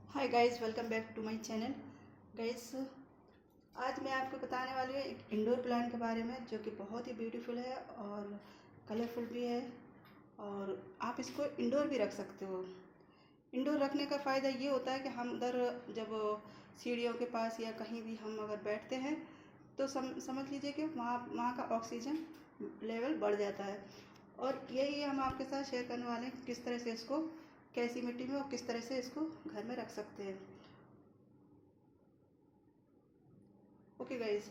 Hi guys, welcome back to my channel. Guys, आज मैं आपको बताने वाली हूँ एक इंडोर प्लांट के बारे में जो कि बहुत ही ब्यूटीफुल है और कलरफुल भी है। और आप इसको इंडोर भी रख सकते हो। इंडोर रखने का फ़ायदा ये होता है कि हम उधर जब सीढ़ियों के पास या कहीं भी हम अगर बैठते हैं तो समझ लीजिए कि वहाँ का ऑक्सीजन लेवल बढ़ जाता है। और यही हम आपके साथ शेयर करने वाले हैं किस तरह से इसको, कैसी मिट्टी में और किस तरह से इसको घर में रख सकते हैं। ओके गाइज,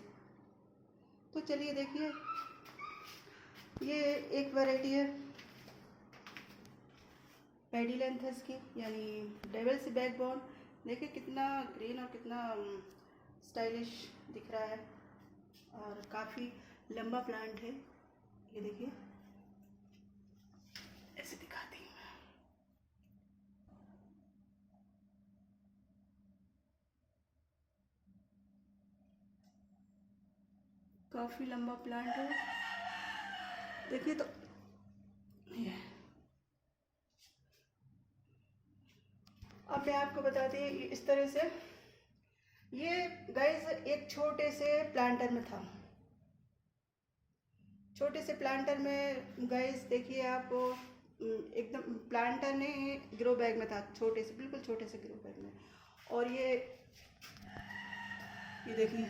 तो चलिए देखिए, ये एक वैरायटी है पेडिलेंथस की, यानी डेविल्स बैकबोन। देखिए कितना ग्रीन और कितना स्टाइलिश दिख रहा है और काफ़ी लंबा प्लांट है। ये देखिए, ऐसे दिखाती हूँ। काफ़ी लंबा प्लांट है, देखिए। तो ये अब मैं आपको बताती हूँ इस तरह से। ये गाइस एक छोटे से प्लांटर में था। छोटे से प्लांटर में गाइस देखिए आप, एकदम प्लांटर ने ग्रो बैग में था, छोटे से, बिल्कुल छोटे से ग्रो बैग में। और ये देखिए,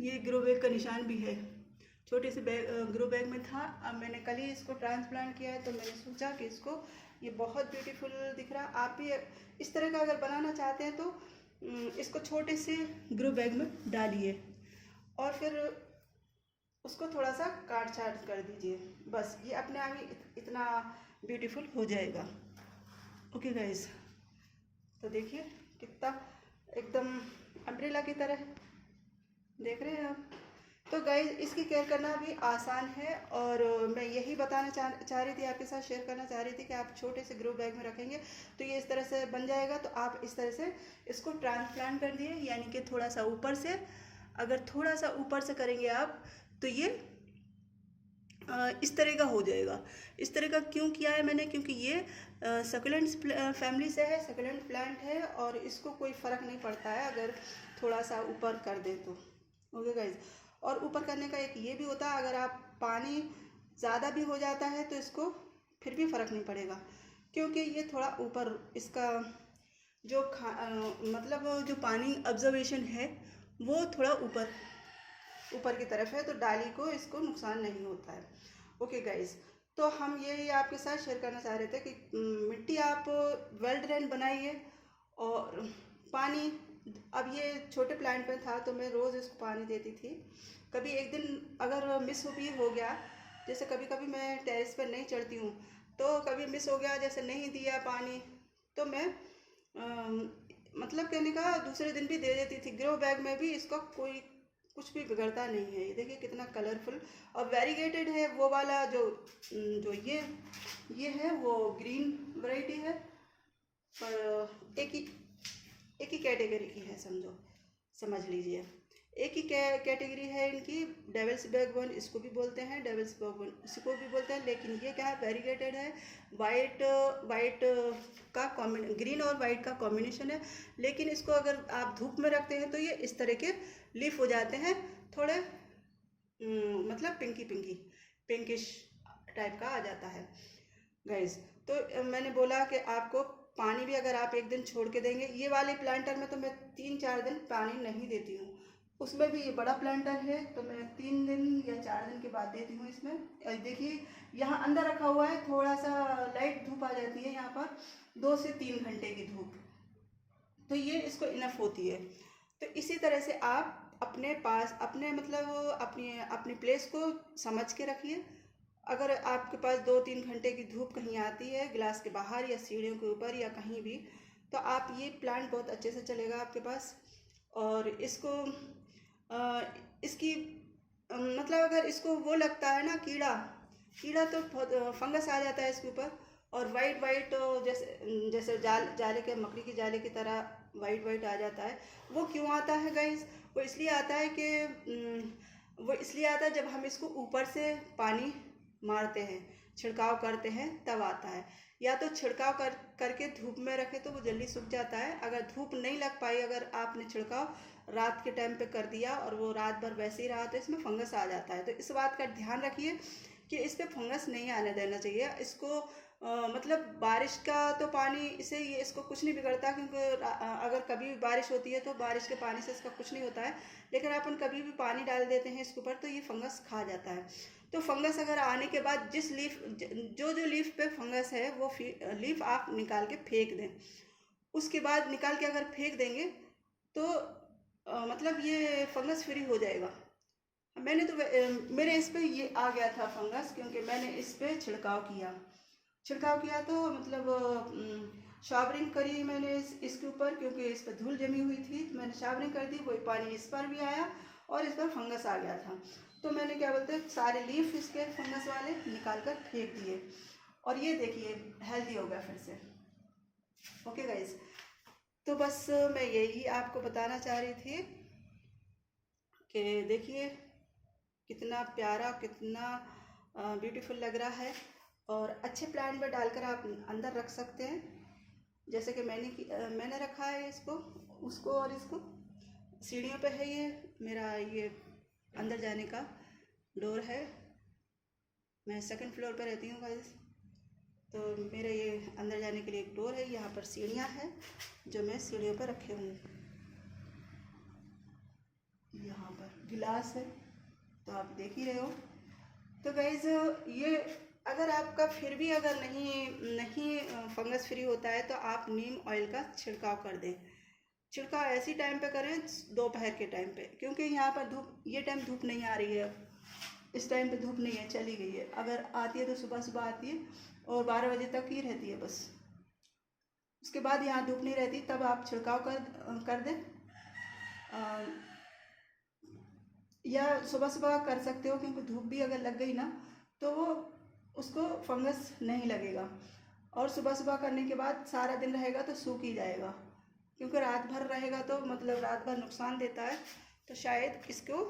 ये ग्रो बैग का निशान भी है। छोटे से ग्रो बैग में था। अब मैंने कल ही इसको ट्रांसप्लांट किया है, तो मैंने सोचा कि इसको, ये बहुत ब्यूटीफुल दिख रहा है। आप भी इस तरह का अगर बनाना चाहते हैं तो इसको छोटे से ग्रो बैग में डालिए और फिर उसको थोड़ा सा काट छाट कर दीजिए। बस ये अपने आप ही इतना ब्यूटीफुल हो जाएगा। ओके गाइस, तो देखिए कितना एकदम अम्ब्रेला की तरह देख रहे हैं आप। तो गाइस, इसकी केयर करना भी आसान है और मैं यही बताना चाह रही थी, आपके साथ शेयर करना चाह रही थी कि आप छोटे से ग्रो बैग में रखेंगे तो ये इस तरह से बन जाएगा। तो आप इस तरह से इसको ट्रांसप्लांट कर दिए, यानी कि थोड़ा सा ऊपर से, अगर थोड़ा सा ऊपर से करेंगे आप तो ये इस तरह का हो जाएगा। इस तरह का क्यों किया है मैंने, क्योंकि ये सकुलेंट्स फैमिली से है, सकुलेंट प्लांट है और इसको कोई फ़र्क नहीं पड़ता है अगर थोड़ा सा ऊपर कर दें तो। ओके गाइज, और ऊपर करने का एक ये भी होता है, अगर आप पानी ज़्यादा भी हो जाता है तो इसको फिर भी फ़र्क नहीं पड़ेगा, क्योंकि ये थोड़ा ऊपर इसका जो मतलब जो पानी ऑब्जर्वेशन है वो थोड़ा ऊपर ऊपर की तरफ है, तो डाली को इसको नुकसान नहीं होता है। ओके गाइस, तो हम यही आपके साथ शेयर करना चाह रहे थे कि मिट्टी आप वेल ड्रेन बनाइए और पानी, अब ये छोटे प्लांट में था तो मैं रोज़ इसको पानी देती थी। कभी एक दिन अगर मिस भी हो गया, जैसे कभी कभी मैं टेरेस पर नहीं चढ़ती हूँ, तो कभी मिस हो गया, जैसे नहीं दिया पानी, तो मैं मतलब कहने का दूसरे दिन भी दे देती थी। ग्रो बैग में भी इसका कोई कुछ भी बिगड़ता नहीं है। ये देखिए कितना कलरफुल और वेरीगेटेड है। वो वाला जो जो ये है वो ग्रीन वैरायटी है, पर एक ही कैटेगरी की है, समझ लीजिए। एक ही कैटेगरी है इनकी। डेविल्स बैकबोन इसको भी बोलते हैं, डेविल्स बैकबोन इसको भी बोलते हैं, लेकिन ये क्या है, वेरीगेटेड है। वाइट वाइट का ग्रीन और वाइट का कॉम्बिनेशन है। लेकिन इसको अगर आप धूप में रखते हैं तो ये इस तरह के लीफ हो जाते हैं, थोड़े मतलब पिंकिश टाइप का आ जाता है गाइस। तो मैंने बोला कि आपको पानी भी अगर आप एक दिन छोड़ के देंगे, ये वाले प्लांटर में तो मैं 3-4 दिन पानी नहीं देती हूँ। उसमें भी ये बड़ा प्लांटर है तो मैं 3 दिन या 4 दिन के बाद देती हूँ इसमें। देखिए यहाँ अंदर रखा हुआ है, थोड़ा सा लाइट धूप आ जाती है यहाँ पर, 2 से 3 घंटे की धूप, तो ये इसको इनफ होती है। तो इसी तरह से आप अपने पास अपने मतलब अपनी अपनी प्लेस को समझ के रखिए। अगर आपके पास 2-3 घंटे की धूप कहीं आती है गिलास के बाहर या सीढ़ियों के ऊपर या कहीं भी, तो आप ये प्लांट बहुत अच्छे से चलेगा आपके पास। और इसको इसकी मतलब अगर इसको वो लगता है ना, कीड़ा कीड़ा तो बहुत फंगस आ जाता है इसके ऊपर। और वाइट वाइट जैसे जैसे जाले के, मकड़ी की जाले की तरह वाइट वाइट आ जाता है। वो क्यों आता है गाइस? वो इसलिए आता है कि वो इसलिए आता है जब हम इसको ऊपर से पानी मारते हैं, छिड़काव करते हैं तब आता है। या तो छिड़काव करके धूप में रखे तो वो जल्दी सूख जाता है। अगर धूप नहीं लग पाई, अगर आपने छिड़काव रात के टाइम पे कर दिया और वो रात भर वैसे ही रहा तो इसमें फंगस आ जाता है। तो इस बात का ध्यान रखिए कि इस पर फंगस नहीं आने देना चाहिए। इसको मतलब बारिश का तो पानी इसे ये इसको कुछ नहीं बिगड़ता, क्योंकि अगर कभी भी बारिश होती है तो बारिश के पानी से इसका कुछ नहीं होता है। लेकिन अपन कभी भी पानी डाल देते हैं इसके ऊपर तो ये फंगस खा जाता है। तो फंगस अगर आने के बाद जिस लीफ जो लीफ पे फंगस है वो लीफ आप निकाल के फेंक दें। उसके बाद निकाल के अगर फेंक देंगे तो मतलब ये फंगस फ्री हो जाएगा। मैंने तो मेरे इस पे ये आ गया था फंगस, क्योंकि मैंने इस पे छिड़काव किया तो मतलब शावरिंग करी मैंने इसके ऊपर, क्योंकि इस पर धूल जमी हुई थी। तो मैंने शावरिंग कर दी, वही पानी इस पर भी आया और इस पर फंगस आ गया था। तो मैंने क्या बोलते हैं सारे लीफ इसके फंगस वाले निकाल कर फेंक दिए और ये देखिए हेल्दी हो गया फिर से। ओके गाइज, तो बस मैं यही आपको बताना चाह रही थी कि देखिए कितना प्यारा, कितना ब्यूटीफुल लग रहा है। और अच्छे प्लांट में डालकर आप अंदर रख सकते हैं, जैसे कि मैंने रखा है इसको, उसको और इसको। सीढ़ियों पे है ये मेरा, ये अंदर जाने का डोर है। मैं सेकंड फ्लोर पे रहती हूँ गाइस, तो मेरा ये अंदर जाने के लिए एक डोर है। यहाँ पर सीढ़ियाँ हैं जो मैं सीढ़ियों पर रखे हुए हैं। यहाँ पर गिलास है तो आप देख ही रहे हो। तो गाइज ये अगर आपका फिर भी अगर नहीं फंगस फ्री होता है तो आप नीम ऑयल का छिड़काव कर दें। छिड़काव ऐसी टाइम पे करें दोपहर के टाइम पे, क्योंकि यहाँ पर धूप, ये टाइम धूप नहीं आ रही है, इस टाइम पे धूप नहीं है, चली गई है। अगर आती है तो सुबह सुबह आती है और 12 बजे तक ही रहती है बस। उसके बाद यहाँ धूप नहीं रहती, तब आप छिड़काव कर दें। या सुबह सुबह कर सकते हो, क्योंकि धूप भी अगर लग गई ना तो वो उसको फंगस नहीं लगेगा। और सुबह सुबह करने के बाद सारा दिन रहेगा तो सूख ही जाएगा, क्योंकि रात भर रहेगा तो मतलब रात भर नुकसान देता है, तो शायद इसको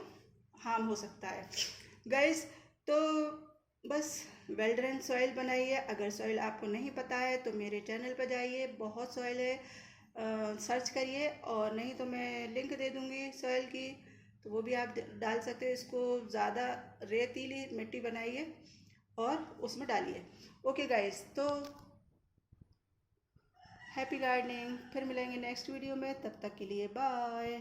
हार्म हो सकता है गाइस। तो बस वेल ड्रेन सॉइल बनाइए। अगर सॉइल आपको नहीं पता है तो मेरे चैनल पर जाइए, बहुत सॉइल है, सर्च करिए, और नहीं तो मैं लिंक दे दूँगी सॉइल की, तो वो भी आप डाल सकते हो। इसको ज़्यादा रेतीली मिट्टी बनाइए और उसमें डालिए। ओके गाइस, तो हैप्पी गार्डनिंग। फिर मिलेंगे नेक्स्ट वीडियो में, तब तक के लिए बाय।